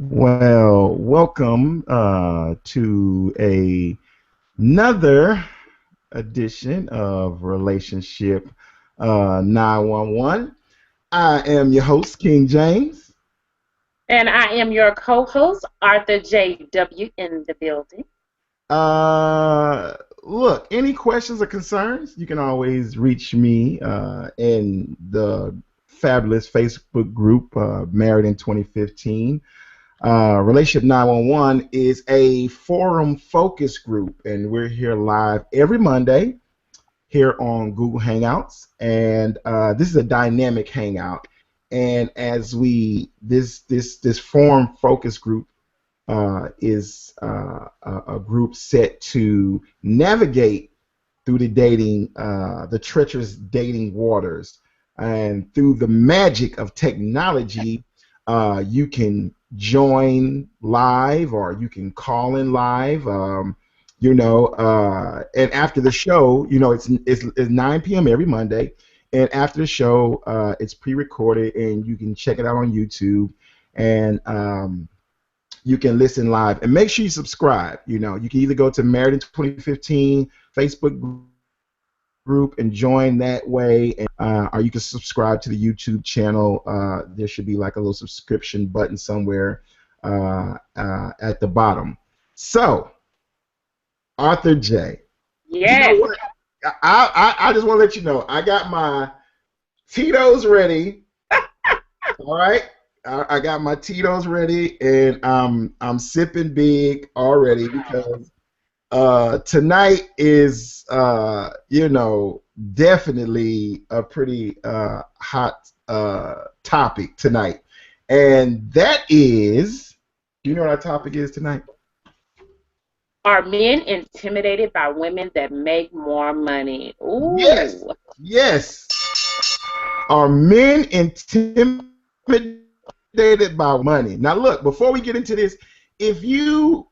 Well, welcome to another edition of Relationship 911. I am your host, King James. And I am your co-host, Arthur J.W. in the building. Look, any questions or concerns, you can always reach me in the fabulous Facebook group, Married in 2015. Relationship 911 is a forum focus group, and we're here live every Monday here on Google Hangouts. And this is a dynamic hangout. And as this forum focus group is a group set to navigate through the treacherous dating waters, and through the magic of technology, you can join live or you can call in live. And after the show, it's 9 p.m. every Monday, and after the show, it's pre-recorded and you can check it out on YouTube, and you can listen live. And make sure you subscribe. You can either go to Married in 2015 Facebook group and join that way, and, or you can subscribe to the YouTube channel. There should be like a little subscription button somewhere at the bottom. So, Arthur J. You know Yes. what? I just want to let you know I got my Tito's ready. All right, I got my Tito's ready, and I'm sipping big already because tonight is definitely a pretty hot topic tonight, and that is, do you know what our topic is tonight? Are men intimidated by women that make more money? Yes, Ooh. yes. Are men intimidated by money? Now, look, before we get into this, if you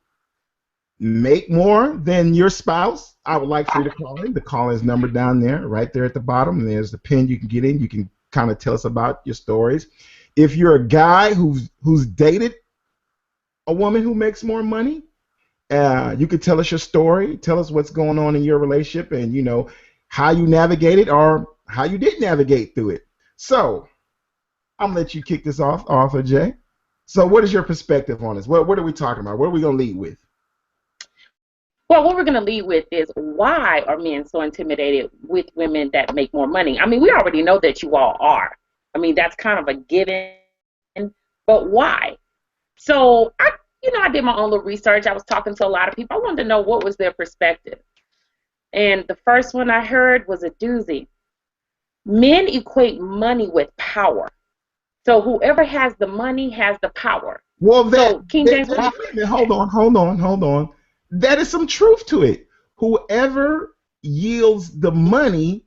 make more than your spouse, I would like for you to call in. The call-in's number down there, right there at the bottom. And there's the pin you can get in. You can kind of tell us about your stories. If you're a guy who's dated a woman who makes more money, you could tell us your story. Tell us what's going on in your relationship, and how you navigated or how you did navigate through it. So I'm gonna let you kick this off, Arthur J. So what is your perspective on this? What are we talking about? What are we gonna lead with? Well, what we're going to lead with is, why are men so intimidated with women that make more money? I mean, we already know that you all are. I mean, that's kind of a given, but why? So I did my own little research. I was talking to a lot of people. I wanted to know what was their perspective. And the first one I heard was a doozy. Men equate money with power. So whoever has the money has the power. Well, So King James, wait a minute, hold on. That is some truth to it. Whoever yields the money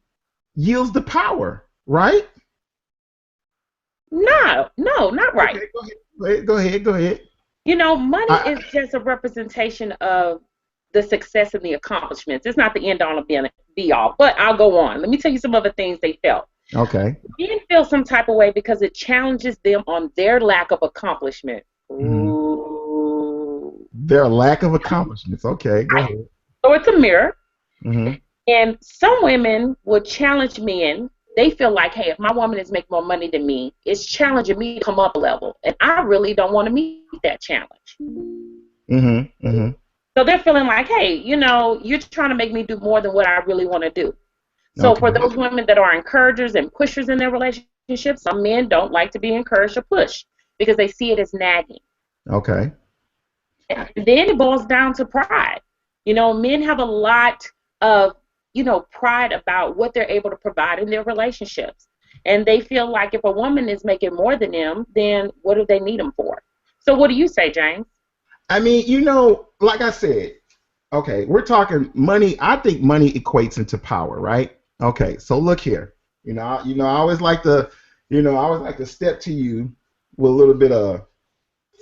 yields the power, right? no, not right. Okay, go ahead. Money I, is just a representation of the success and the accomplishments. It's not the end all and be all. But I'll go on. Let me tell you some other things they felt. okay. Men feel some type of way because it challenges them on their lack of accomplishment. Mhm. Ooh. Their lack of accomplishments. Okay, go ahead. So it's a mirror. Hmm. And some women will challenge men. They feel like, hey, if my woman is making more money than me, it's challenging me to come up a level. And I really don't want to meet that challenge. Hmm. Hmm. So they're feeling like, hey, you're trying to make me do more than what I really want to do. So Okay. for those women that are encouragers and pushers in their relationships, some men don't like to be encouraged or pushed because they see it as nagging. Okay. And then it boils down to pride. Men have a lot of, pride about what they're able to provide in their relationships. And they feel like if a woman is making more than them, then what do they need them for? So what do you say, James? I mean, like I said, okay, we're talking money. I think money equates into power, right? Okay, so look here. I always like to, step to you with a little bit of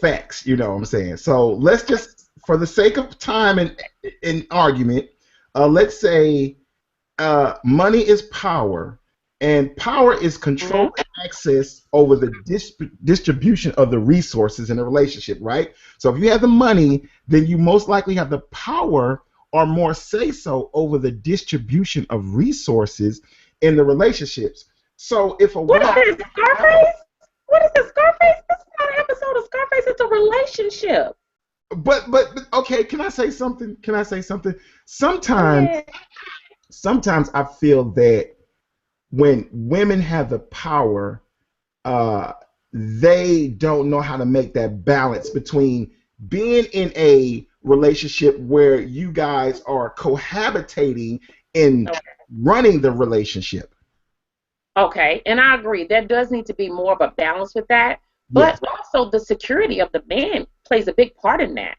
facts. You know what I'm saying? So let's just, for the sake of time and argument, let's say money is power, And power is control and access over the distribution of the resources in a relationship, right? So if you have the money, then you most likely have the power or more say so over the distribution of resources in the relationships. So if a What is wife, this, Scarface? What is this, Scarface? This is not an episode of Scarface. It's a relationship. but okay, can I say something? Can I say something? Go Sometimes ahead. sometimes I feel that when women have the power, uh, they don't know how to make that balance between being in a relationship where you guys are cohabitating and Okay. running the relationship. Okay, and I agree. There does need to be more of a balance with that, Yes. but also the security of the man plays a big part in that.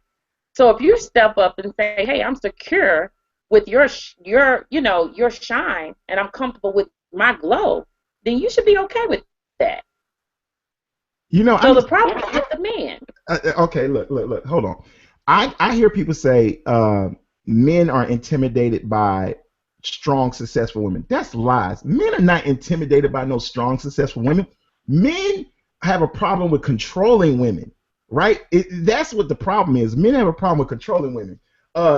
So if you step up and say, "Hey, I'm secure with your shine, and I'm comfortable with my glow," then you should be okay with that. You know, So the problem is with the man. okay, look, hold on. I hear people say men are intimidated by strong, successful women. That's lies. Men are not intimidated by no strong, successful women. Men have a problem with controlling women, right? That's what the problem is. Men have a problem with controlling women.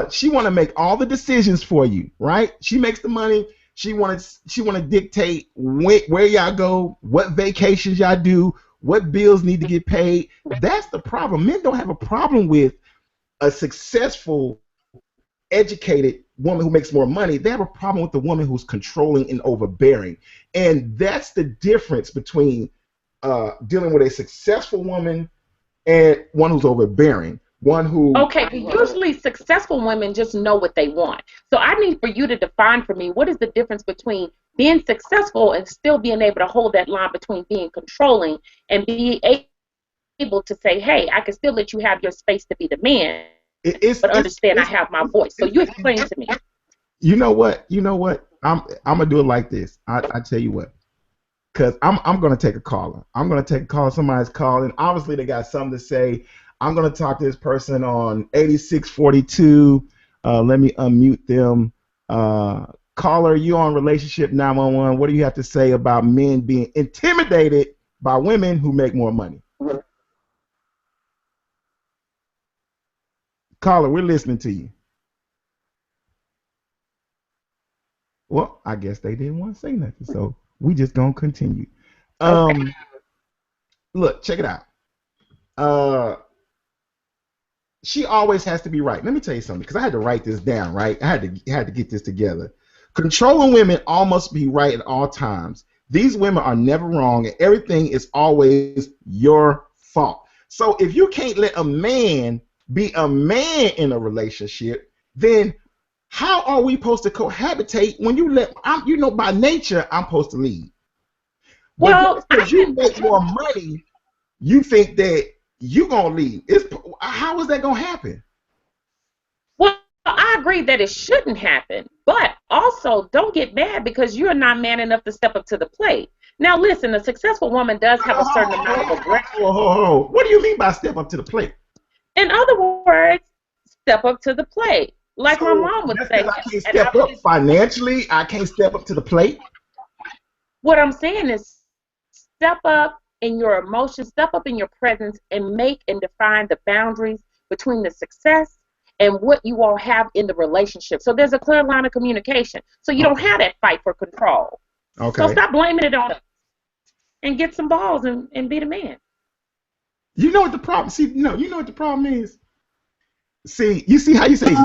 She want to make all the decisions for you, right? She makes the money. She want to dictate where y'all go, what vacations y'all do, what bills need to get paid. That's the problem. Men don't have a problem with a successful, educated woman who makes more money. They have a problem with the woman who's controlling and overbearing. And that's the difference between dealing with a successful woman and one who's overbearing. One who, Okay, but usually successful women just know what they want. So I need for you to define for me what is the difference between being successful and still being able to hold that line between being controlling and being able to say, "Hey, I can still let you have your space to be the man, it's, but it's, understand I it's, have my voice." So you explain to me. you know what? You know what? I'm gonna do it like this. I tell you what. Cause I'm gonna take a caller. I'm gonna take a call. Somebody's calling. Obviously, they got something to say. I'm gonna talk to this person on 8642. Let me unmute them. Caller, you on Relationship 911? What do you have to say about men being intimidated by women who make more money? Caller, we're listening to you. Well, I guess they didn't want to say nothing, so we just gonna continue. Okay. Um, Look, check it out. Uh, she always has to be right. Let me tell you something, because I had to write this down, right? I had to get this together. Controlling women all must be right at all times. These women are never wrong, and everything is always your fault. So if you can't let a man be a man in a relationship, then how are we supposed to cohabitate when by nature I'm supposed to lead. But just Well, because you make more money, you think that you gonna leave. How is that gonna happen? well, I agree that it shouldn't happen, but also don't get mad because you're not man enough to step up to the plate. Now, listen, a successful woman does have a certain amount of aggression. What do you mean by step up to the plate? In other words, step up to the plate. Like my So mom would just say, because I can't and I step up believe financially, I can't step up to the plate. what I'm saying is step up in your emotions, step up in your presence, and make and define the boundaries between the success and what you all have in the relationship. So there's a clear line of communication. So you don't Okay. have that fight for control. So Okay. stop blaming it on us and get some balls and be the man. You know what the problem? See, no, you know what the problem is. See, you see how you say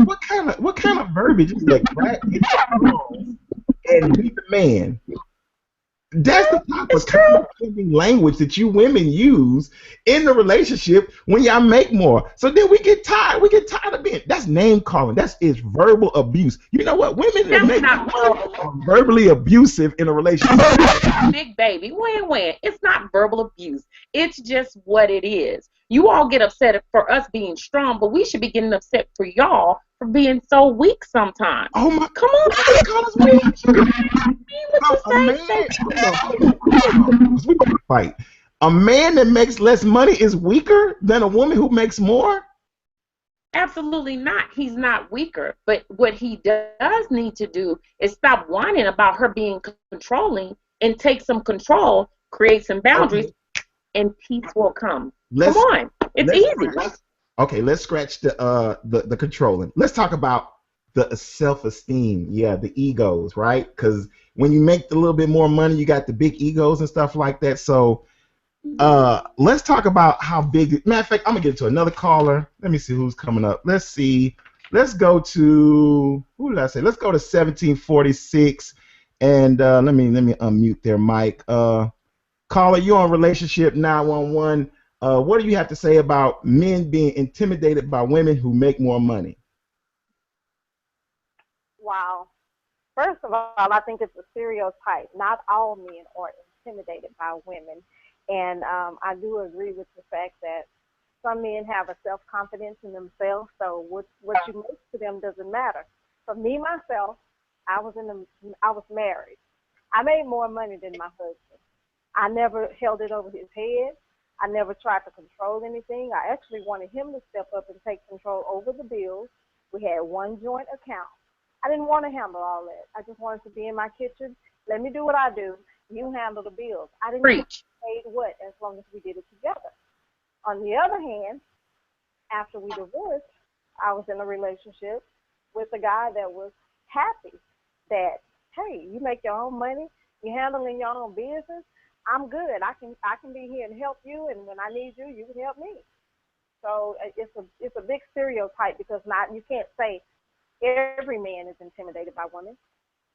what kind of verbiage is that? Right? Get your balls and be the man. That's the type It's of true. condescending language that you women use in the relationship when y'all make more. So then we get tired. We get tired of being. That's name calling. That's is verbal abuse. You know what? Women that That's make not more verbal. are verbally abusive in a relationship. Big baby. When? It's not verbal abuse. It's just what it is. You all get upset for us being strong, but we should be getting upset for y'all for being so weak sometimes. Oh my! Come on, They call us weak. mean what No, you a say, man. say. Hold on, 'cause we gonna fight. A man that makes less money is weaker than a woman who makes more. Absolutely not. He's not weaker. But what he does need to do is stop whining about her being controlling and take some control, create some boundaries, Okay. and peace will come. Come Let's on. It's let's easy. okay. Let's scratch the controlling. Let's talk about the self-esteem. Yeah, the egos, right? Because when you make a little bit more money, you got the big egos and stuff like that. So let's talk about how big. Matter of fact, I'm gonna get into another caller. Let me see who's coming up. Let's see. Let's go to who did I say? Let's go to 1746, and let me unmute their mic. Caller, you on relationship 911. What do you have to say about men being intimidated by women who make more money? Wow. First of all, I think it's a stereotype. Not all men are intimidated by women. And I do agree with the fact that some men have a self-confidence in themselves, so what you make to them doesn't matter. For me, myself, I was married. I made more money than my husband. I never held it over his head. I never tried to control anything. I actually wanted him to step up and take control over the bills. We had one joint account. I didn't want to handle all that. I just wanted to be in my kitchen. Let me do what I do. You handle the bills. I didn't care Preach. who paid what as long as we did it together. On the other hand, after we divorced, I was in a relationship with a guy that was happy that, hey, you make your own money, you're handling your own business. I'm good. I can be here and help you, and when I need you, you can help me. So it's a big stereotype because not you can't say every man is intimidated by women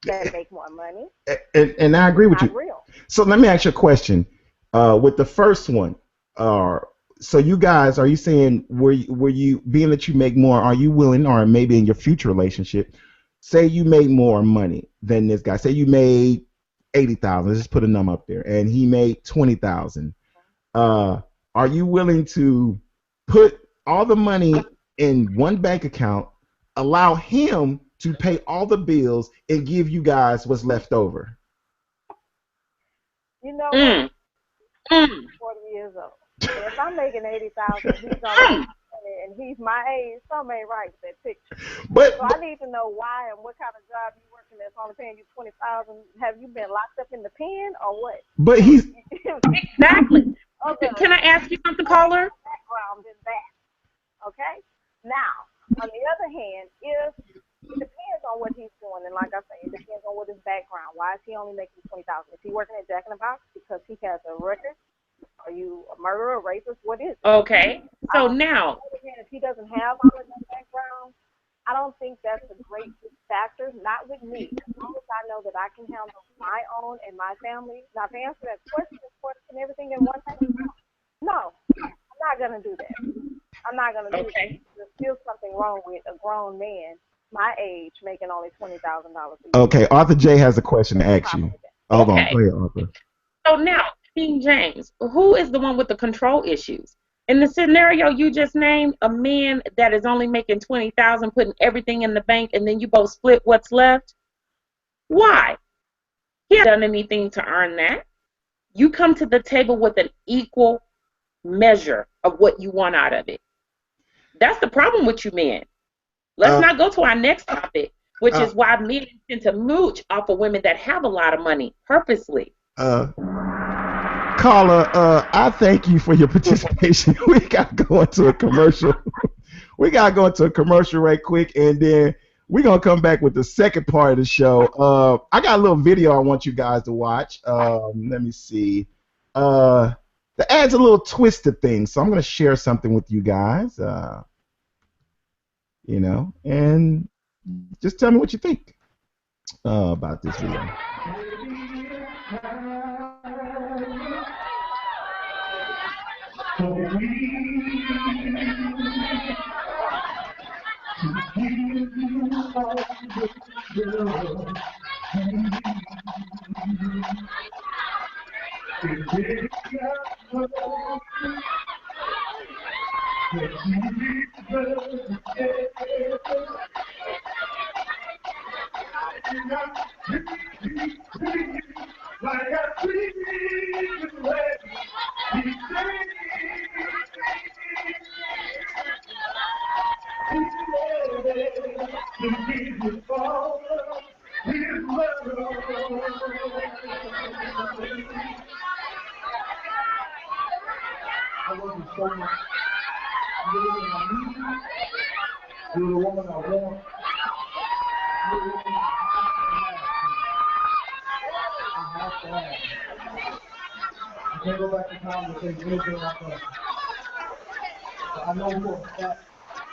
that make more money. And I agree with Not you. real. So let me ask you a question. With the first one, so you guys, are you saying were you being that you make more? Are you willing, or maybe in your future relationship, say you made more money than this guy? Say you made 80,000. Let's just put a number up there, and he made 20,000. Uh, are you willing to put all the money in one bank account, allow him to pay all the bills, and give you guys what's left over? You know what? Mm, mm, 40 years old. And if I'm making 80,000, he's only mm. 20, and he's my age, something ain't right with that picture. But, So I but need to know why and what kind of job you working that's only paying you 20,000. Have you been locked up in the pen or what? but So he's Exactly. other Can I ask you something, caller? background than that. Okay? Now, on the other hand, if it depends on what he's doing, and like I say, it depends on what his background. Why is he only making 20,000? Is he working at Jack in the Box because he has a record? Are you a murderer, a racist? What is it? Okay. So On now, the other hand, if he doesn't have all of that background, I don't think that's a great factor. Not with me. As long as I know that I can handle my own and my family. Now, to answer that question, everything in one day, no, I'm not gonna do that. I'm not gonna do that. okay. There's still something wrong with a grown man my age making only $20,000 a year. okay. Arthur J has a question to ask Problem you. with that. Hold on, go Okay. ahead, Arthur. So now, King James, who is the one with the control issues? In the scenario you just named, a man that is only making 20,000, putting everything in the bank, and then you both split what's left. Why? He hasn't done anything to earn that. You come to the table with an equal measure of what you want out of it. That's the problem with you men. Let's Uh, not go to our next topic, which uh, is why men tend to mooch off of women that have a lot of money purposely. uh, Caller, I thank you for your participation. We got to go into a commercial. We got to go into a commercial right quick, and then we're going to come back with the second part of the show. I got a little video I want you guys to watch. Let me see. The ad's a little twisted thing, so I'm going to share something with you guys, and just tell me what you think about this video. wasn't so much living on me. You're the woman I want. You're the woman I have to have. I can't go back to time to take anything I can. I know for a fact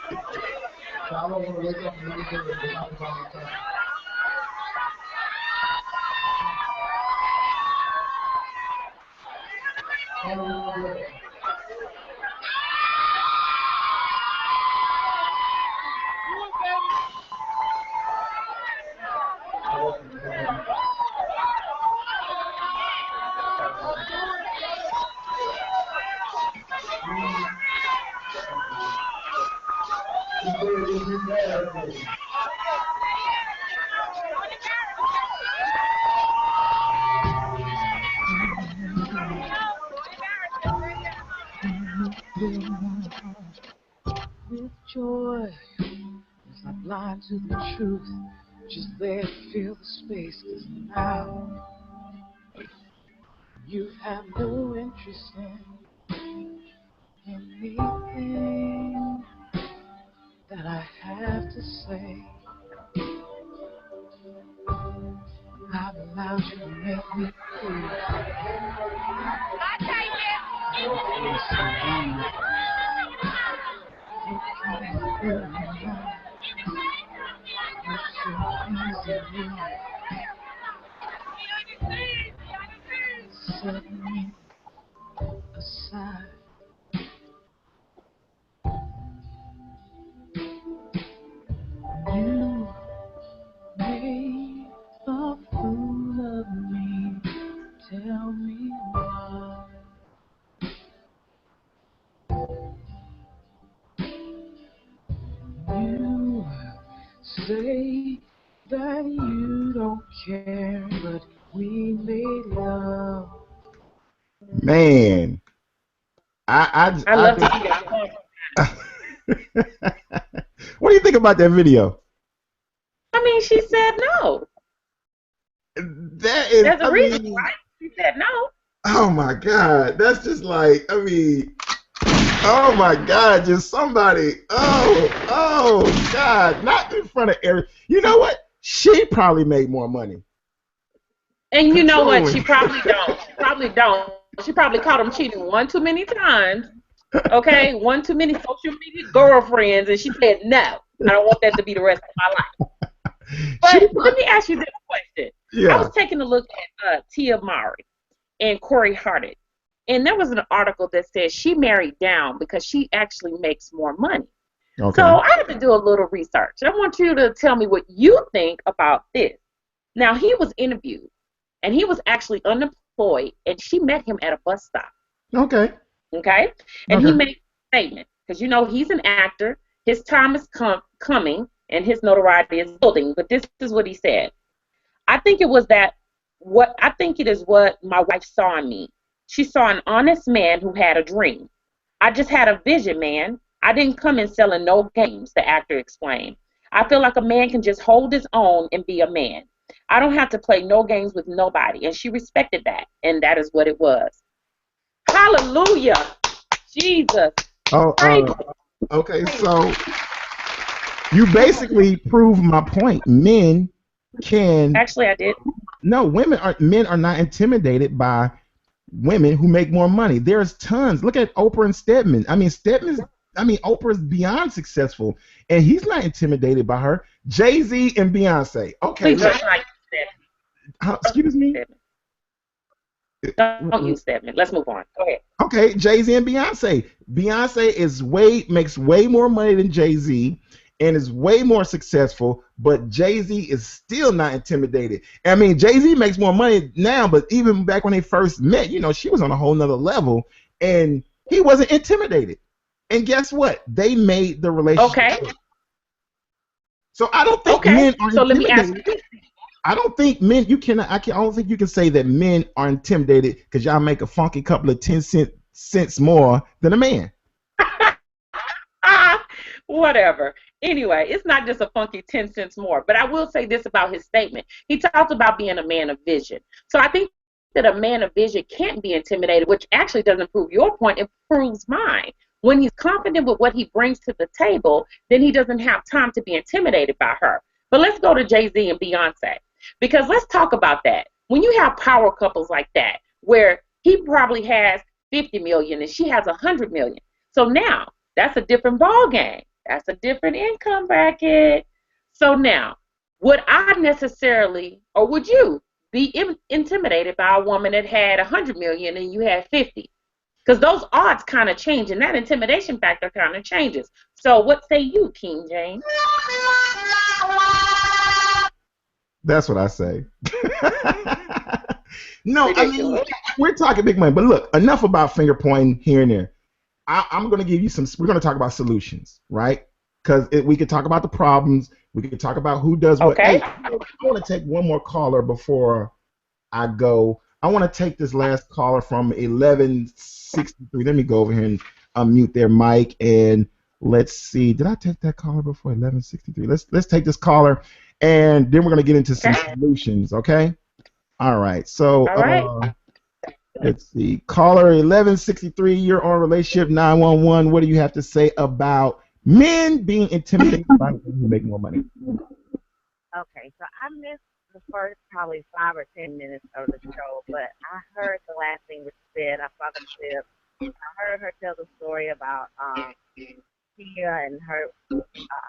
that I don't want to wake up and every day and talk about myself. I don't want to do it. With joy, as I'm blind to the truth, just there to feel the space, 'cause now you have no interest in anything that I have to say. I've allowed you to make me feel. I take it. You're so wonderful. You're so easy. Set me aside. You made a fool of me. Tell me why. You say that you don't care, but we made love. Man, I love to see that. What do you think about that video? I mean, she said no. That is, There's a reason, right? She said no. Oh my God, that's just like, I mean, oh my God, just somebody, oh God, not in front of Eric. You know what? She probably made more money. And you know what? She probably don't. She probably don't. She probably caught him cheating one too many times. Okay, one too many social media girlfriends, and she said no. I don't want that to be the rest of my life. But let me ask you this question. Yeah. I was taking a look at Tia Mowry and Corey Harding, and there was an article that said she married down because she actually makes more money. Okay. So I had to do a little research. I want you to tell me what you think about this. Now, he was interviewed, and he was actually unemployed, and she met him at a bus stop. Okay. Okay? And he made a statement, because you know he's an actor. His time is coming, and his notoriety is building. But this is what he said. I think it is what my wife saw in me. She saw an honest man who had a dream. I just had a vision, man. I didn't come in selling no games, the actor explained. I feel like a man can just hold his own and be a man. I don't have to play no games with nobody. And she respected that. And that is what it was. Hallelujah. Jesus. Oh, okay, so you basically proved my point. Men can... Actually, I did. No, men are not intimidated by women who make more money. There's tons. Look at Oprah and Stedman. Oprah's beyond successful, and he's not intimidated by her. Jay-Z and Beyonce. Okay. Excuse me? Don't use Stedman. Let's move on. Go ahead. Okay, Jay-Z and Beyonce. Beyonce makes way more money than Jay-Z and is way more successful, but Jay-Z is still not intimidated. I mean, Jay-Z makes more money now, but even back when they first met, you know, she was on a whole nother level, and he wasn't intimidated. And guess what? They made the relationship. Okay. So I don't think men are intimidated. So let me ask you this. I don't think men. I don't think you can say that men are intimidated because y'all make a funky couple of 10 cents more than a man. Whatever. Anyway, it's not just a funky 10 cents more. But I will say this about his statement. He talked about being a man of vision. So I think that a man of vision can't be intimidated, which actually doesn't prove your point, it proves mine. When he's confident with what he brings to the table, then he doesn't have time to be intimidated by her. But let's go to Jay-Z and Beyonce, because let's talk about that. When you have power couples like that, where he probably has 50 million and she has 100 million. So now that's a different ball game. That's a different income bracket. So now, would I necessarily, or would you be intimidated by a woman that had 100 million and you had 50? Because those odds kind of change, and that intimidation factor kind of changes. So what say you, King James? That's what I say. No, I mean, we're talking big money. But look, enough about finger pointing here and there. I'm going to give you some, we're going to talk about solutions, right? Because we could talk about the problems. We could talk about who does what. Okay. Hey, I want to take one more caller before I go. I want to take this last caller from 1163. Let me go over here and unmute their mic. And let's see. Did I take that caller before 1163? Let's take this caller, and then we're going to get into some solutions, okay? All right. So All right. Let's see. Caller 1163, you're on Relationship 911. What do you have to say about men being intimidated by women who make more money? Okay, so I missed the first probably 5 or 10 minutes of the show, but I heard the last thing which said. I saw the clip. I heard her tell the story about Tia and her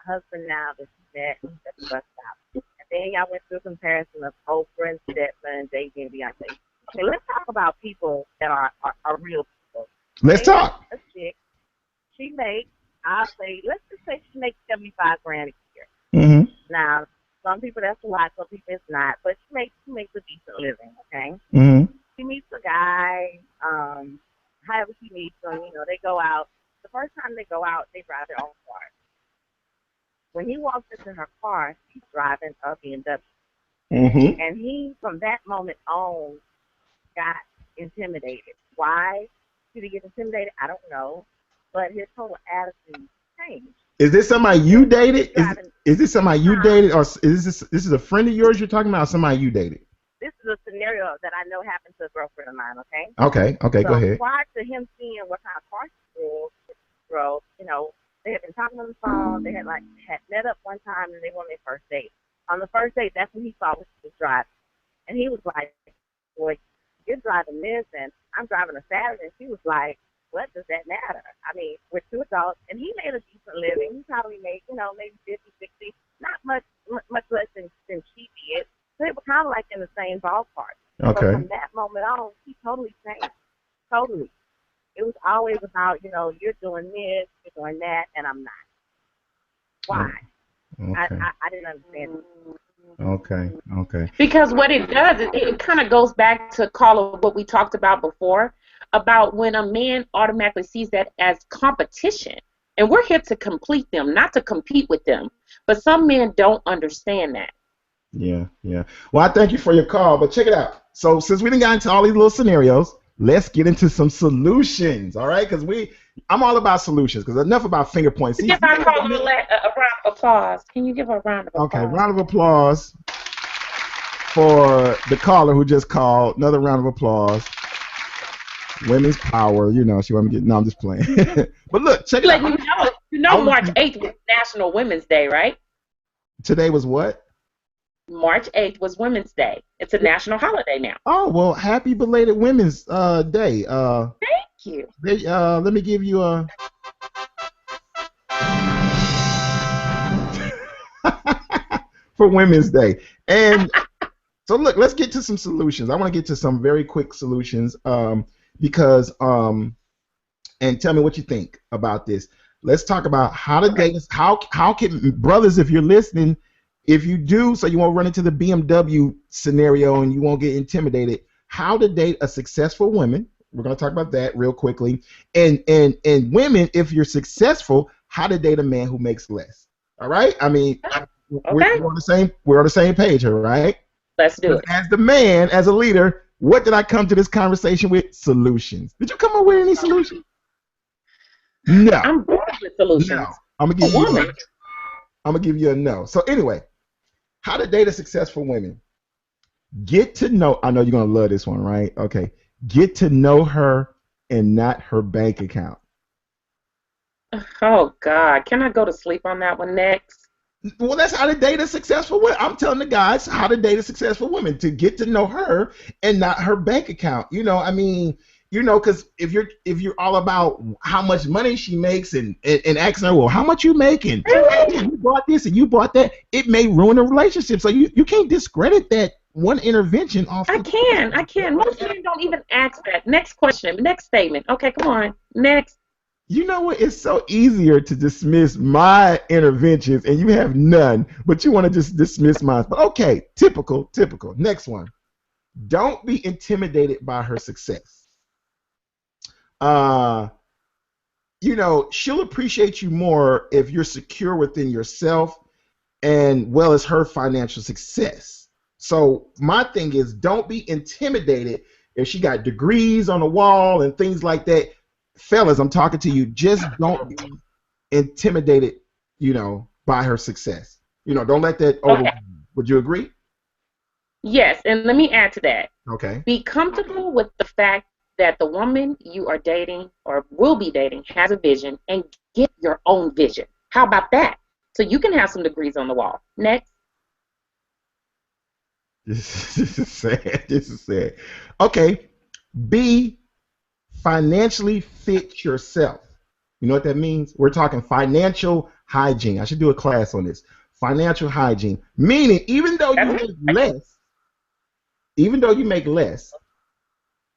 husband now that she met at the bus stop. And then y'all went through a comparison of Oprah and Stedman and Jay-Z and Beyonce. Okay, let's talk about people that are real people. Let's talk. A chick, she makes, I'll say, let's just say she makes $75,000 a year. Mm-hmm. Now, some people that's a lot, some people it's not, but she makes a decent living, okay? Mm-hmm. She meets a guy, however she meets him, they go out. The first time they go out, they drive their own car. When he walks into her car, she's driving a BMW. Mm-hmm. And he, from that moment on, got intimidated. Why did he get intimidated? I don't know. But his whole attitude changed. Is this somebody you dated? Is this somebody you dated, or is this is a friend of yours you're talking about, or somebody you dated? This is a scenario that I know happened to a girlfriend of mine, okay? Okay, so go ahead. Prior to him seeing what kind of car she drove, they had been talking on the phone. They had met up one time, and they went on their first date. On the first date, that's when he saw what she was driving. And he was like, boy, you're driving this, and I'm driving a Saturn. And she was like, what does that matter? I mean, we're two adults, and he made a decent living. He probably made, maybe 50, 60, not much less than she did. So they were kind of like in the same ballpark. Okay. But from that moment on, he totally changed. Totally. It was always about, you're doing this, you're doing that, and I'm not. Why? Okay. I didn't understand it. Okay. Because what it does, it kind of goes back to call of what we talked about before, about when a man automatically sees that as competition. And we're here to complete them, not to compete with them. But some men don't understand that. Yeah. Well, I thank you for your call, but check it out. So since we done got into all these little scenarios, let's get into some solutions, all right? Because I'm all about solutions, because enough about finger points. Give our caller a round of applause. Can you give her a round of applause? Okay, round of applause for the caller who just called. Another round of applause. Women's power, she want me to get. No, I'm just playing. But look, check it out. March 8th was National Women's Day, right? Today was what? March 8th was Women's Day. It's a national holiday now. Oh, well, happy belated Women's Day. Thank you. Let me give you a. For Women's Day. And so, look, let's get to some solutions. I want to get to some very quick solutions because, and tell me what you think about this. Let's talk about how to date. How can brothers, if you're listening, if you do, so you won't run into the BMW scenario and you won't get intimidated, how to date a successful woman. We're going to talk about that real quickly. And women, if you're successful, how to date a man who makes less. All right? I mean, we're on the same page here, right? Let's do it. As the man, as a leader, what did I come to this conversation with? Solutions. Did you come up with any solutions? No. I'm born with solutions. No. I'm gonna give you a no. So anyway, how to date a successful woman. Get to know. I know you're gonna love this one, right? Okay. Get to know her and not her bank account. Oh God, can I go to sleep on that one next? Well, that's how to date a successful woman. I'm telling the guys how to date a successful woman, to get to know her and not her bank account. I mean, because if you're all about how much money she makes and asking her, well, how much you making? Really? You bought this and you bought that. It may ruin a relationship. So you can't discredit that one intervention off. I can. Most men don't even ask that. Next question. Next statement. Okay, come on. Next. You know what? It's so easier to dismiss my interventions, and you have none, but you want to just dismiss mine. But okay, typical. Next one. Don't be intimidated by her success. She'll appreciate you more if you're secure within yourself and well as her financial success. So my thing is, don't be intimidated if she got degrees on the wall and things like that. Fellas, I'm talking to you. Just don't be intimidated, by her success. Don't let that over. Okay. Would you agree? Yes, and let me add to that. Okay. Be comfortable with the fact that the woman you are dating or will be dating has a vision, and get your own vision. How about that? So you can have some degrees on the wall. Next. This is sad. Okay. Be financially fit yourself. You know what that means? We're talking financial hygiene. I should do a class on this. Financial hygiene. Meaning, even though you make less,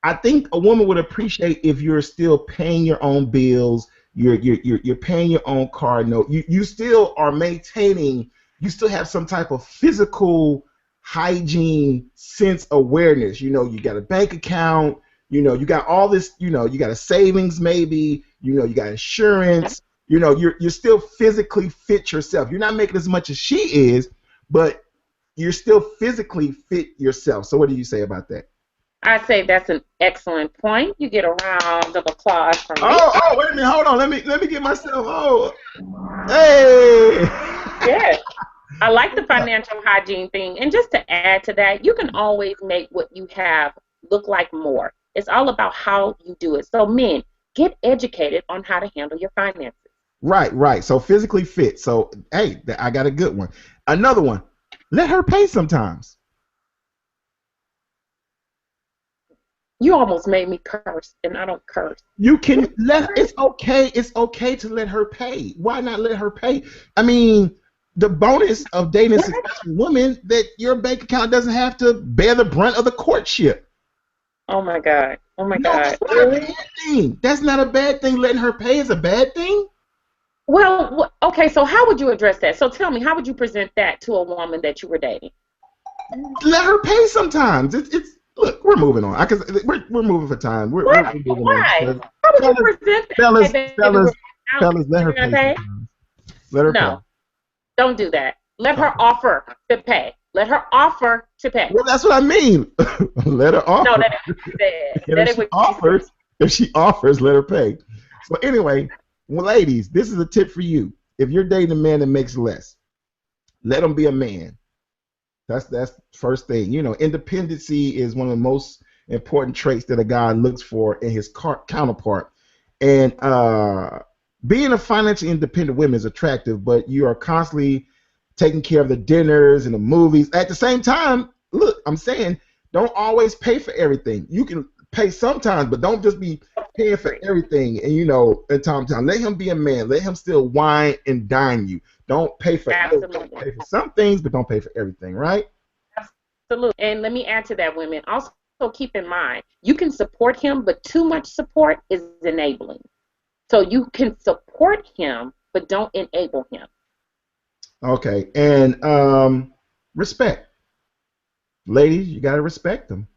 I think a woman would appreciate if you're still paying your own bills, you're paying your own car note. You still are maintaining, you still have some type of physical hygiene sense awareness. You got a bank account, you got all this, you got a savings maybe, you got insurance, you're still physically fit yourself. You're not making as much as she is, but you're still physically fit yourself. So what do you say about that? I say that's an excellent point. You get a round of applause from me. Oh, wait a minute, hold on. Let me get myself. Oh, hey. Yes. I like the financial hygiene thing. And just to add to that, you can always make what you have look like more. It's all about how you do it. So men, get educated on how to handle your finances. Right. So physically fit. So, hey, I got a good one. Another one. Let her pay sometimes. You almost made me curse, and I don't curse. You can let her. It's okay to let her pay. Why not let her pay? I mean, the bonus of dating a successful woman that your bank account doesn't have to bear the brunt of the courtship. Oh my God. That's not a bad thing. That's not a bad thing. Letting her pay is a bad thing. Well, okay, so how would you address that? So tell me, how would you present that to a woman that you were dating? Let her pay sometimes. It's look, we're moving on. We're moving for time. We're moving Why? on. How would you present that? Fellas, let her pay. Let her pay. Don't do that. Let her offer to pay. Let her offer to pay. Well, that's what I mean. Let her offer. No, that ain't if she offers, let her pay. So anyway, well, ladies, this is a tip for you. If you're dating a man that makes less, let him be a man. That's first thing. Independency is one of the most important traits that a guy looks for in his counterpart. And being a financially independent woman is attractive, but you are constantly taking care of the dinners and the movies. At the same time, look, I'm saying don't always pay for everything. You can pay sometimes, but don't just be paying for everything. And in time to time, let him be a man. Let him still wine and dine you. Don't pay for everything. Pay for some things, but don't pay for everything, right? Absolutely. And let me add to that, women. Also keep in mind, you can support him, but too much support is enabling. So you can support him, but don't enable him. Okay. And respect. Ladies, you got to respect them.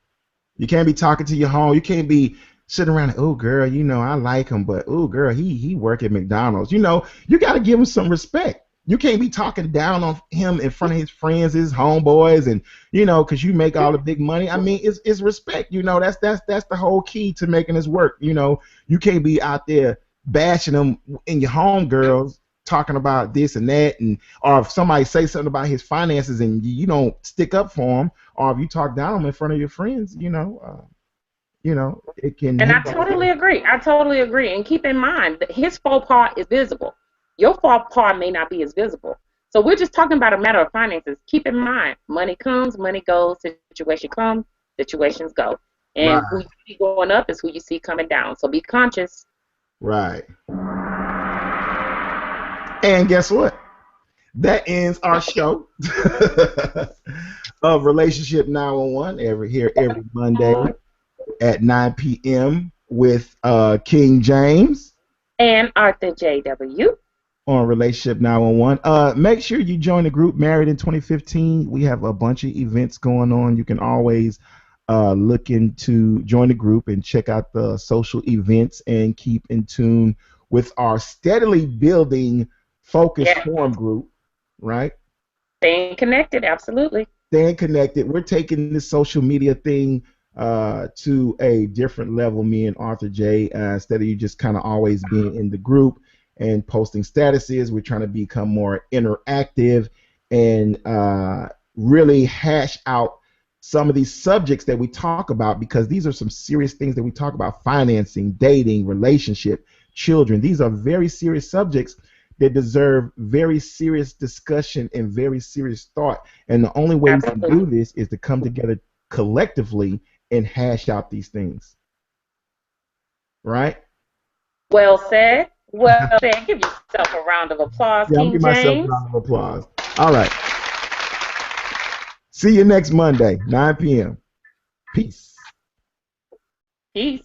You can't be talking to your home. You can't be sitting around, oh, girl, I like him, but, oh, girl, he work at McDonald's. You got to give him some respect. You can't be talking down on him in front of his friends, his homeboys, and because you make all the big money. I mean, it's respect. That's the whole key to making this work. You can't be out there bashing them in your home, girls, talking about this and that, or if somebody say something about his finances and you don't stick up for him, or if you talk down on them in front of your friends, it can. And I totally agree. I totally agree. And keep in mind that his faux pas is visible. Your faux pas may not be as visible. So we're just talking about a matter of finances. Keep in mind, money comes, money goes, situation comes, situations go. And who you see going up is who you see coming down. So be conscious. Right. And guess what? That ends our show of Relationship 911 every Monday at 9 p.m. with King James and Arthur J.W. on Relationship 911. Make sure you join the group Married in 2015. We have a bunch of events going on. You can always look into join the group and check out the social events and keep in tune with our steadily building focus forum group, right? Staying connected, absolutely. Staying connected. We're taking this social media thing to a different level, me and Arthur J. Instead of you just kind of always being in the group and posting statuses, we're trying to become more interactive and really hash out some of these subjects that we talk about, because these are some serious things that we talk about: financing, dating, relationship, children. These are very serious subjects that deserve very serious discussion and very serious thought. And the only way we can do this is to come together collectively and hash out these things. Right? Well said. Well said. Give yourself a round of applause, yeah, King give James. myself a round of applause. All right. See you next Monday, 9 p.m. Peace. Peace.